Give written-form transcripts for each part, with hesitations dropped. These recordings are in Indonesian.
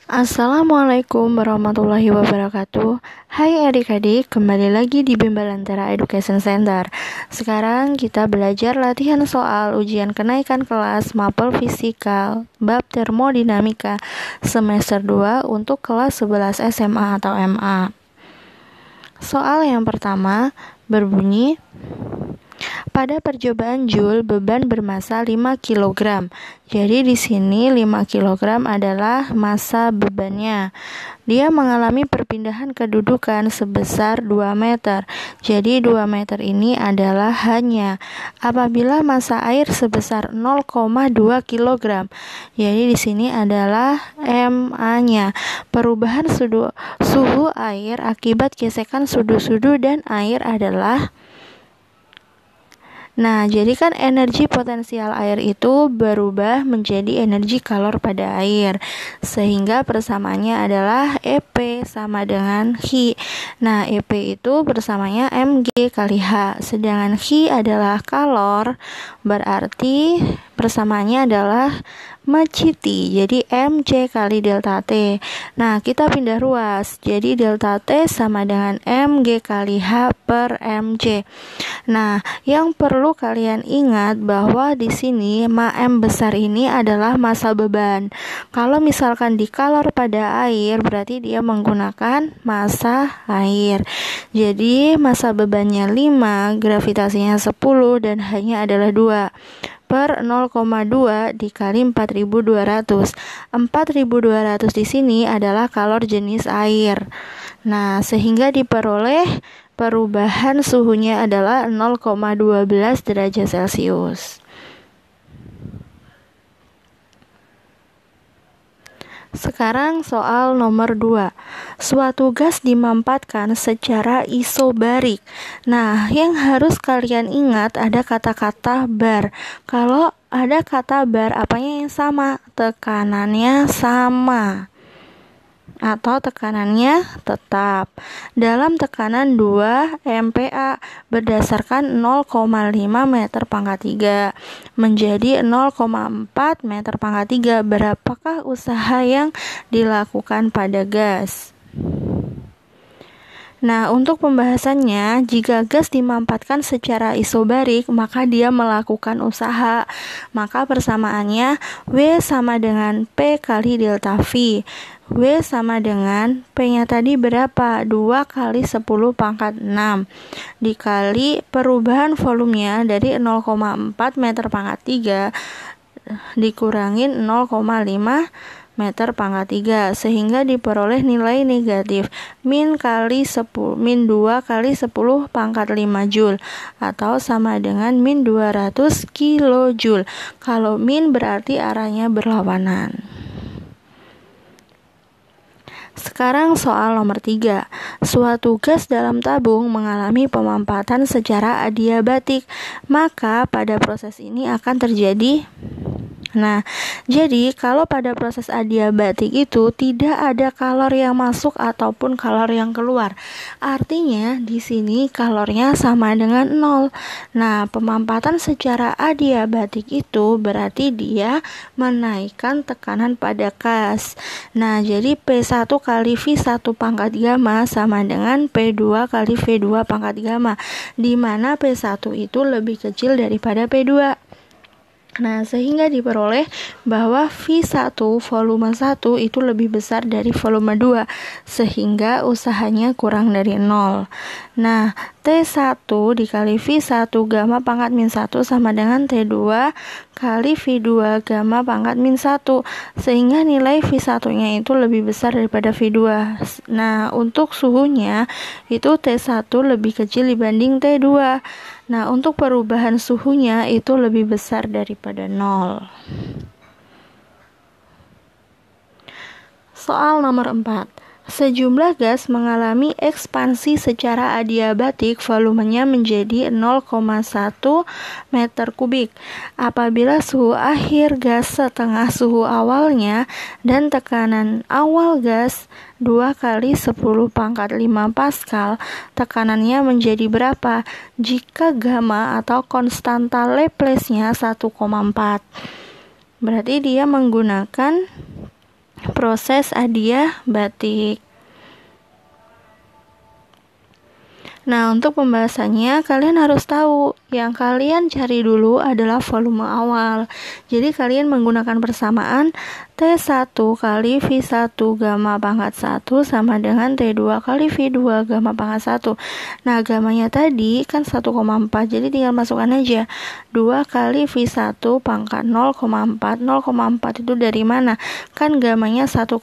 Assalamualaikum warahmatullahi wabarakatuh. Hai adik-adik, kembali lagi di Bimbel Antara Education Center. Sekarang kita belajar latihan soal ujian kenaikan kelas Mapel Fisika bab Termodinamika semester 2 untuk kelas 11 SMA atau MA. Soal yang pertama berbunyi, pada percobaan Joule beban bermasa 5 kg. Jadi di sini 5 kg adalah massa bebannya. Dia mengalami perpindahan kedudukan sebesar 2 meter. Jadi 2 meter ini adalah hanya apabila massa air sebesar 0,2 kg. Jadi di sini adalah MA-nya. Perubahan suhu air akibat gesekan sudu-sudu dan air adalah. Nah, jadi kan energi potensial air itu berubah menjadi energi kalor pada air. Sehingga persamaannya adalah EP sama dengan H. Nah, EP itu persamanya Mg kali H. Sedangkan H adalah kalor, berarti persamaannya adalah Maciti, jadi MC kali delta T. Nah, kita pindah ruas, jadi delta T sama dengan Mg kali H per MC. Nah, yang perlu kalian ingat bahwa di sini M besar ini adalah massa beban. Kalau misalkan dikalor pada air, berarti dia menggunakan massa air. Jadi massa bebannya 5, gravitasinya 10 dan hanya adalah 2. Per 0,2 dikali 4.200. 4.200 di sini adalah kalor jenis air. Nah, sehingga diperoleh perubahan suhunya adalah 0,12 derajat Celcius. Sekarang soal nomor 2. Suatu gas dimampatkan secara isobarik. Nah, yang harus kalian ingat ada kata-kata bar. Kalau ada kata bar, apanya yang sama? Tekanannya sama atau tekanannya tetap. Dalam tekanan 2 MPa berdasarkan 0,5 meter pangkat 3 menjadi 0,4 meter pangkat 3. Berapakah usaha yang dilakukan pada gas? Nah, untuk pembahasannya, jika gas dimampatkan secara isobarik, maka dia melakukan usaha. Maka persamaannya W sama dengan P kali delta V. W sama dengan P-nya tadi berapa? 2 kali 10 pangkat 6 dikali perubahan volumenya dari 0,4 meter pangkat 3 dikurangin 0,5 meter pangkat 3 sehingga diperoleh nilai negatif min 2 kali 10 pangkat 5 Joule atau sama dengan min 200 kilojoule. Kalau min berarti arahnya berlawanan. Sekarang soal nomor 3. Suatu gas dalam tabung mengalami pemampatan secara adiabatik, maka pada proses ini akan terjadi. Nah, jadi kalau pada proses adiabatik itu tidak ada kalor yang masuk ataupun kalor yang keluar. Artinya di sini kalornya sama dengan 0. Nah, pemampatan secara adiabatik itu berarti dia menaikkan tekanan pada gas. Nah, jadi P1 kali V1 pangkat gamma sama dengan P2 kali V2 pangkat gamma, di mana P1 itu lebih kecil daripada P2. Nah, sehingga diperoleh bahwa V1 volume 1 itu lebih besar dari volume 2, sehingga usahanya kurang dari 0. Nah, T1 dikali V1 gamma pangkat min 1 sama dengan T2 kali V2 gamma pangkat min 1, sehingga nilai V1-nya itu lebih besar daripada V2. Nah, untuk suhunya itu T1 lebih kecil dibanding T2. Nah, untuk perubahan suhunya itu lebih besar daripada 0. Soal nomor 4. Sejumlah gas mengalami ekspansi secara adiabatik, volumenya menjadi 0,1 meter kubik. Apabila suhu akhir gas setengah suhu awalnya dan tekanan awal gas 2 kali 10 pangkat 5 Pascal, tekanannya menjadi berapa? Jika gamma atau konstanta Laplace-nya 1,4. Berarti dia menggunakan proses adiabatik. Nah, untuk pembahasannya kalian harus tahu yang kalian cari dulu adalah volume awal. Jadi kalian menggunakan persamaan T1 kali V1 gamma pangkat 1 sama dengan T2 kali V2 gamma pangkat 1. Nah, gamanya tadi kan 1,4, jadi tinggal masukkan aja 2 kali V1 pangkat 0,4. 0,4 itu dari mana? Kan gamanya 1,4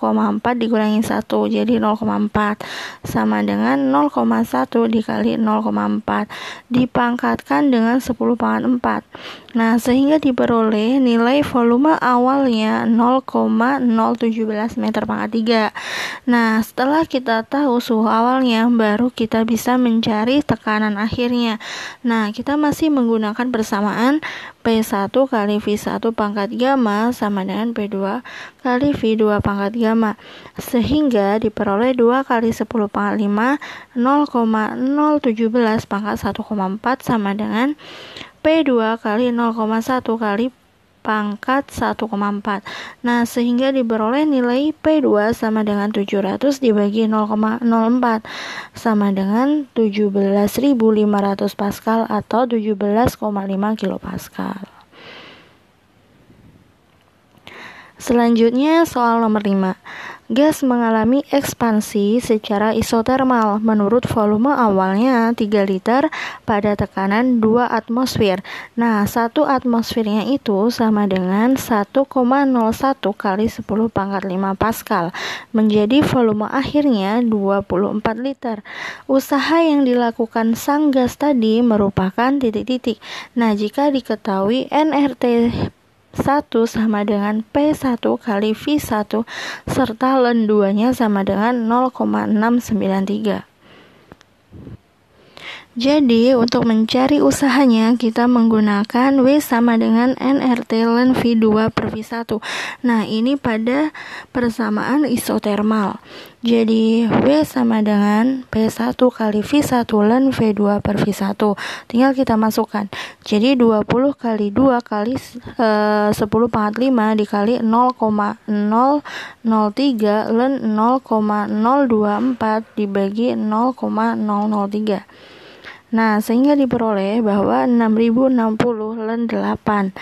dikurangi 1, jadi 0,4 sama dengan 0,1 dikali 0,4 dipangkatkan dengan 10 pangkat 4. Nah, sehingga diperoleh nilai volume awalnya 0,017 meter pangkat 3. Nah, setelah kita tahu suhu awalnya, baru kita bisa mencari tekanan akhirnya. Nah, kita masih menggunakan persamaan P1 kali V1 pangkat gamma sama dengan P2 kali V2 pangkat gamma, sehingga diperoleh 2 kali 10 pangkat 5 0,017 pangkat 1,4 sama dengan P2 kali 0,1 kali pangkat 1,4. Nah, sehingga diperoleh nilai P2 sama dengan 700 dibagi 0,04 sama dengan 17.500 Pascal atau 17,5 kilopascal. Selanjutnya soal nomor 5. Gas mengalami ekspansi secara isotermal menurut volume awalnya 3 liter pada tekanan 2 atmosfer. Nah, 1 atmosfernya itu sama dengan 1,01 kali 10 pangkat 5 Pascal. Menjadi volume akhirnya 24 liter. Usaha yang dilakukan sang gas tadi merupakan titik-titik. Nah, jika diketahui nRT 1 sama dengan P1 kali V1 serta Ln 2-nya sama dengan 0,693. Jadi, untuk mencari usahanya, kita menggunakan W sama dengan nRT ln V2 per V1. Nah, ini pada persamaan isotermal. Jadi, W sama dengan P1 kali V1 ln V2 per V1. Tinggal kita masukkan. Jadi, 20 kali 2 kali 10 pangkat 5 dikali 0,003 ln 0,024 dibagi 0,003. Nah, sehingga diperoleh bahwa 6060 ln 8.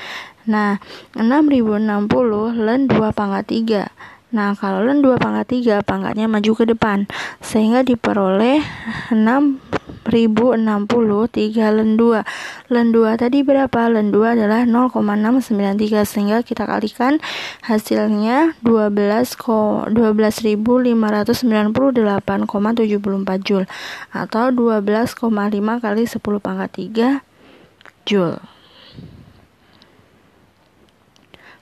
Nah, 6060 ln 2 pangkat 3. Nah, kalau ln 2 pangkat 3 pangkatnya maju ke depan, sehingga diperoleh 6060 3 ln 2. Ln 2 tadi berapa? Ln 2 adalah 0,693, sehingga kita kalikan hasilnya 12.598,74 Joule atau 12,5 kali 10 pangkat 3 Joule.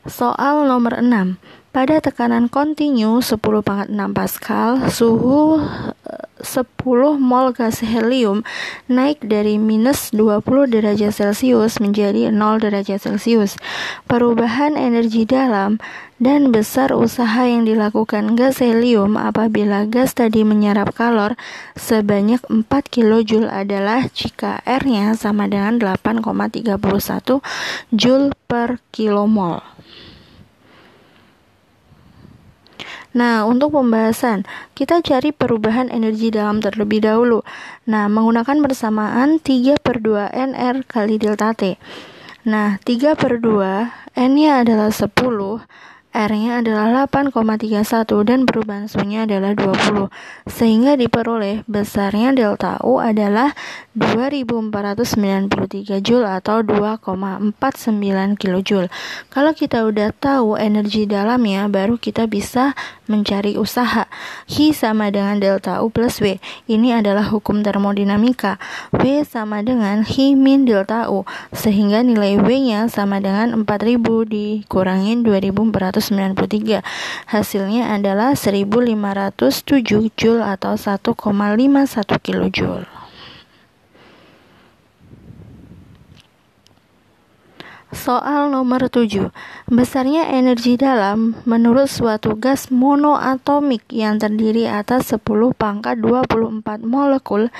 Soal nomor 6. Pada tekanan kontinu 10 pangkat 6 Pascal, suhu 10 mol gas helium naik dari minus 20 derajat Celcius menjadi 0 derajat Celcius. Perubahan energi dalam dan besar usaha yang dilakukan gas helium apabila gas tadi menyerap kalor sebanyak 4 kJ adalah jika R-nya sama dengan 8,31 Joule per kilomol. Nah, untuk pembahasan, kita cari perubahan energi dalam terlebih dahulu. Nah, menggunakan persamaan 3/2 NR kali delta T. Nah, 3/2, N-nya adalah 10, R-nya adalah 8,31 dan perubahan suhunya adalah 20. Sehingga diperoleh besarnya delta U adalah 2493 Joule atau 2,49 kJ. Kalau kita udah tahu energi dalamnya, baru kita bisa mencari usaha. Hi sama dengan delta U plus W. Ini adalah hukum termodinamika. W sama dengan Hi min delta U. Sehingga nilai W-nya sama dengan 4000 dikurangin 2493. Hasilnya adalah 1507 Joule atau 1,51 kJ. Soal nomor 7. Besarnya energi dalam menurut suatu gas monoatomik yang terdiri atas 10 pangkat 24 molekul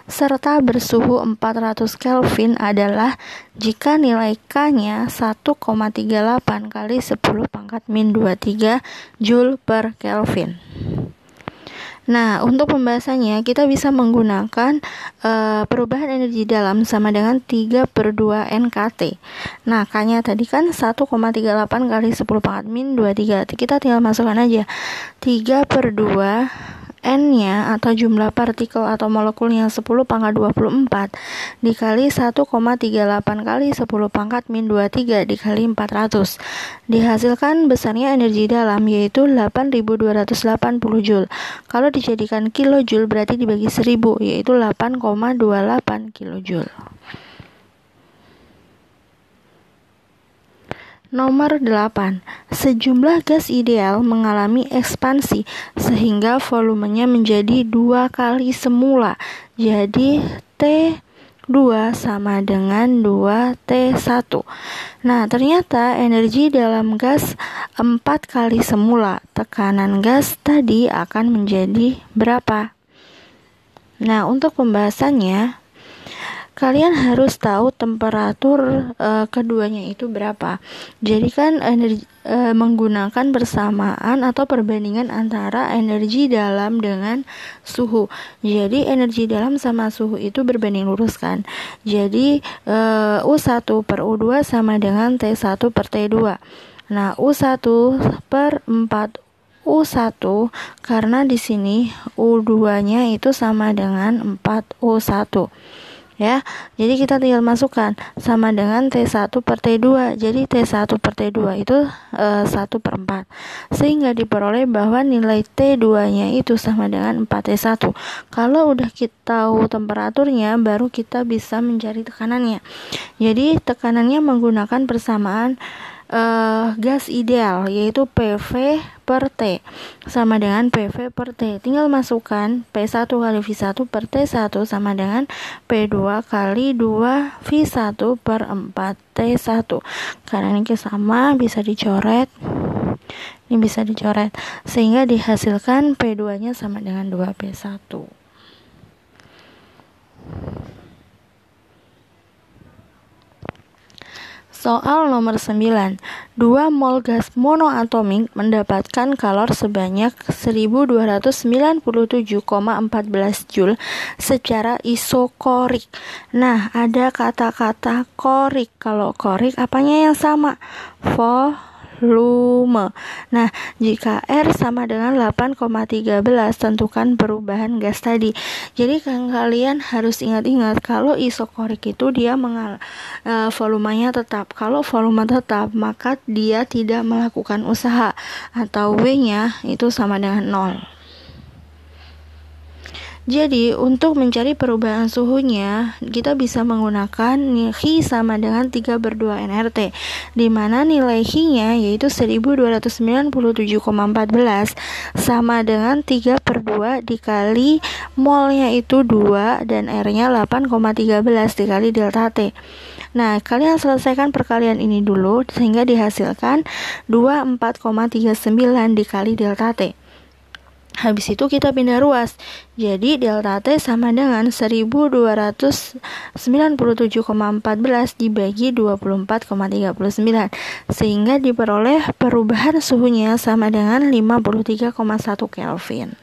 serta bersuhu 400 Kelvin adalah jika nilai K-nya 1,38 kali 10 pangkat min 23 Joule per Kelvin. Nah, untuk pembahasannya kita bisa menggunakan perubahan energi dalam sama dengan 3/2 NKT. Nah, K-nya tadi kan 1,38 kali 10 pangkat min 23. Kita tinggal masukkan aja 3/2 N-nya atau jumlah partikel atau molekulnya 10 pangkat 24 dikali 1,38 kali 10 pangkat min 23 dikali 400. Dihasilkan besarnya energi dalam yaitu 8.280 Joule. Kalau dijadikan kilojoule berarti dibagi 1000 yaitu 8,28 kilojoule. Nomor 8. Sejumlah gas ideal mengalami ekspansi sehingga volumenya menjadi 2 kali semula. Jadi T2 sama dengan 2T1. Nah, ternyata energi dalam gas 4 kali semula. Tekanan gas tadi akan menjadi berapa? Nah, untuk pembahasannya kalian harus tahu temperatur keduanya itu berapa. Jadi kan menggunakan persamaan atau perbandingan antara energi dalam dengan suhu. Jadi energi dalam sama suhu itu berbanding lurus kan. Jadi U1 per U2 sama dengan T1 per T2. Nah, U1 per 4 U1 karena di sini U2-nya itu sama dengan 4U1. Ya, jadi kita tinggal masukkan sama dengan T1 per T2. Jadi T1 per T2 itu 1/4 sehingga diperoleh bahwa nilai T2 nya itu sama dengan 4T1. Kalau udah kita tahu temperaturnya baru kita bisa mencari tekanannya. Jadi tekanannya menggunakan persamaan gas ideal yaitu PV per T sama dengan PV per T. Tinggal masukkan P1 kali V1 per T1 sama dengan P2 kali 2 V1 per 4 T1. Karena ini sama bisa dicoret. Ini bisa dicoret sehingga dihasilkan P2 nya sama dengan 2P1. Soal nomor 9. 2 mol gas monoatomik mendapatkan kalor sebanyak 1297,14 Joule secara isokorik. Nah, ada kata-kata korik. Kalau korik apanya yang sama? Volume. Nah, jika R sama dengan 8,13 tentukan perubahan gas tadi. Jadi kalian harus ingat-ingat kalau isokorik itu dia volumenya tetap. Kalau volume tetap maka dia tidak melakukan usaha atau W-nya itu sama dengan 0. Jadi untuk mencari perubahan suhunya kita bisa menggunakan Hi sama dengan 3/2 nRT, di mana nilai Hi-nya yaitu 1297,14 sama dengan 3/2 dikali molnya itu 2 dan R-nya 8,13 dikali delta T. Nah, kalian selesaikan perkalian ini dulu sehingga dihasilkan 24,39 dikali delta T. Habis itu kita pindah ruas. Jadi delta T sama dengan 1297,14 dibagi 24,39 sehingga diperoleh perubahan suhunya sama dengan 53,1 Kelvin.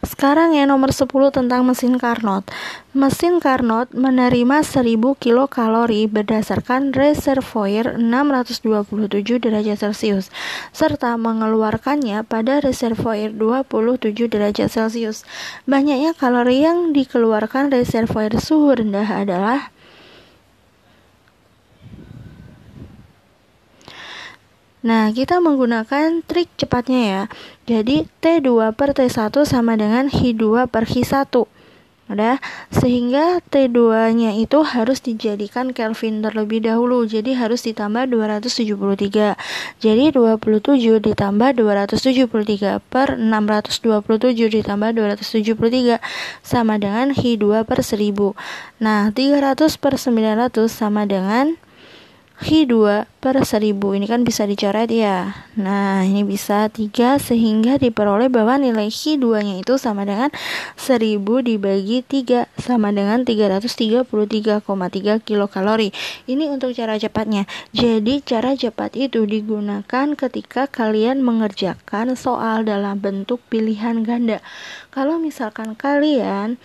Sekarang yang nomor 10 tentang mesin Carnot. Mesin Carnot menerima 1000 kilokalori berdasarkan reservoir 627 derajat Celcius serta mengeluarkannya pada reservoir 27 derajat Celcius. Banyaknya kalori yang dikeluarkan reservoir suhu rendah adalah Nah, kita menggunakan trik cepatnya ya. Jadi, T2 per T1 sama dengan Hi2 per Hi1. Udah, sehingga T2-nya itu harus dijadikan Kelvin terlebih dahulu. Jadi harus ditambah 273. Jadi 27 ditambah 273 per 627 ditambah 273 sama dengan Hi2 per 1000. Nah, 300 per 900 sama dengan Hi2 per 1000. Ini kan bisa dicoret ya. Nah, ini bisa 3 sehingga diperoleh bahwa nilai Hi2-nya itu sama dengan 1000 dibagi 3 sama dengan 333,3 kilokalori. Ini untuk cara cepatnya. Jadi, cara cepat itu digunakan ketika kalian mengerjakan soal dalam bentuk pilihan ganda. Kalau misalkan kalian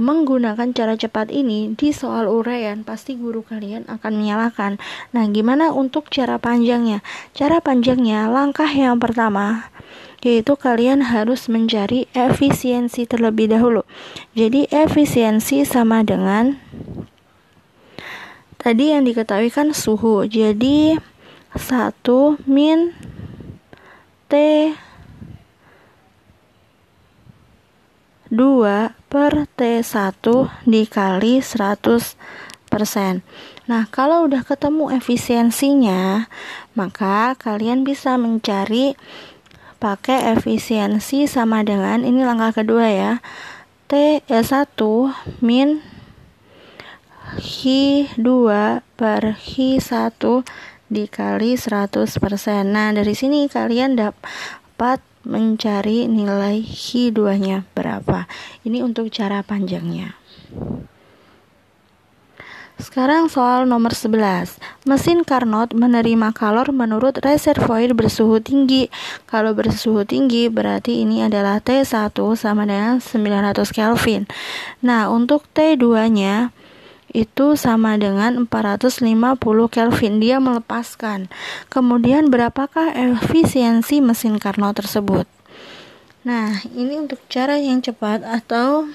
menggunakan cara cepat ini di soal uraian, pasti guru kalian akan menyalahkan. Nah, gimana untuk cara panjangnya? Cara panjangnya, langkah yang pertama yaitu kalian harus mencari efisiensi terlebih dahulu. Jadi efisiensi sama dengan tadi yang diketahui kan suhu. Jadi 1 min T 2 per T1 dikali 100%. Nah, kalau udah ketemu efisiensinya, maka kalian bisa mencari pakai efisiensi sama dengan, ini langkah kedua ya, T1 min Hi2 per Hi1 dikali 100%. Nah, dari sini kalian dapat mencari nilai Hi2-nya berapa. Ini untuk cara panjangnya. Sekarang soal nomor 11. Mesin Carnot menerima kalor menurut reservoir bersuhu tinggi. Kalau bersuhu tinggi berarti ini adalah T1 sama dengan 900 Kelvin. Nah, untuk T2-nya itu sama dengan 450 Kelvin. Dia melepaskan. Kemudian berapakah efisiensi mesin Carnot tersebut? Nah, ini untuk cara yang cepat atau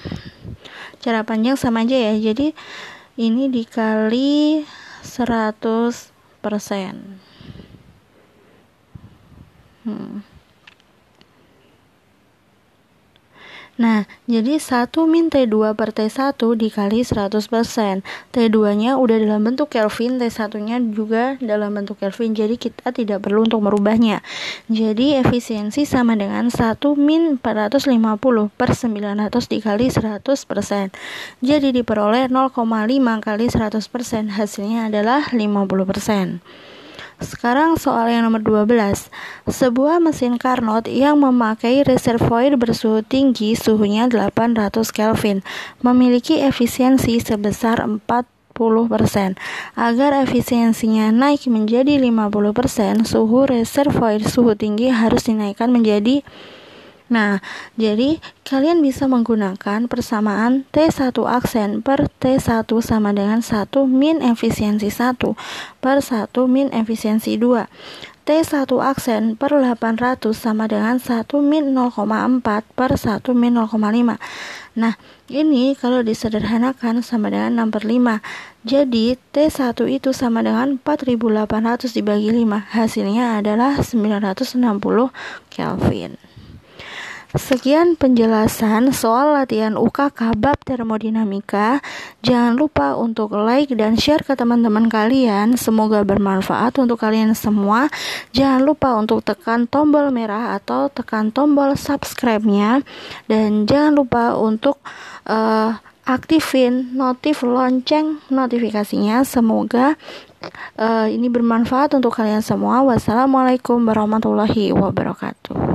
cara panjang sama aja ya. Jadi ini dikali 100%. Nah, jadi 1 min T2 per T1 dikali 100%. T2-nya udah dalam bentuk Kelvin, T1-nya juga dalam bentuk Kelvin. Jadi kita tidak perlu untuk merubahnya. Jadi efisiensi sama dengan 1 min 450 per 900 dikali 100%. Jadi diperoleh 0,5 kali 100%. Hasilnya adalah 50%. Sekarang soal yang nomor 12. Sebuah mesin Carnot yang memakai reservoir bersuhu tinggi, suhunya 800 Kelvin, memiliki efisiensi sebesar 40%. Agar efisiensinya naik menjadi 50%, suhu reservoir suhu tinggi harus dinaikkan menjadi. Nah, jadi kalian bisa menggunakan persamaan T1 aksen per T1 sama dengan 1 min efisiensi 1 per 1 min efisiensi 2. T1 aksen per 800 sama dengan 1 min 0,4 per 1 min 0,5. Nah, ini kalau disederhanakan sama dengan 6 per 5. Jadi T1 itu sama dengan 4800 dibagi 5. Hasilnya adalah 960 Kelvin. Sekian penjelasan soal latihan UKK bab termodinamika. Jangan lupa untuk like dan share ke teman-teman kalian. Semoga bermanfaat untuk kalian semua. Jangan lupa untuk tekan tombol merah atau tekan tombol subscribe-nya. Dan jangan lupa untuk aktifin lonceng notifikasinya. Semoga ini bermanfaat untuk kalian semua. Wassalamualaikum warahmatullahi wabarakatuh.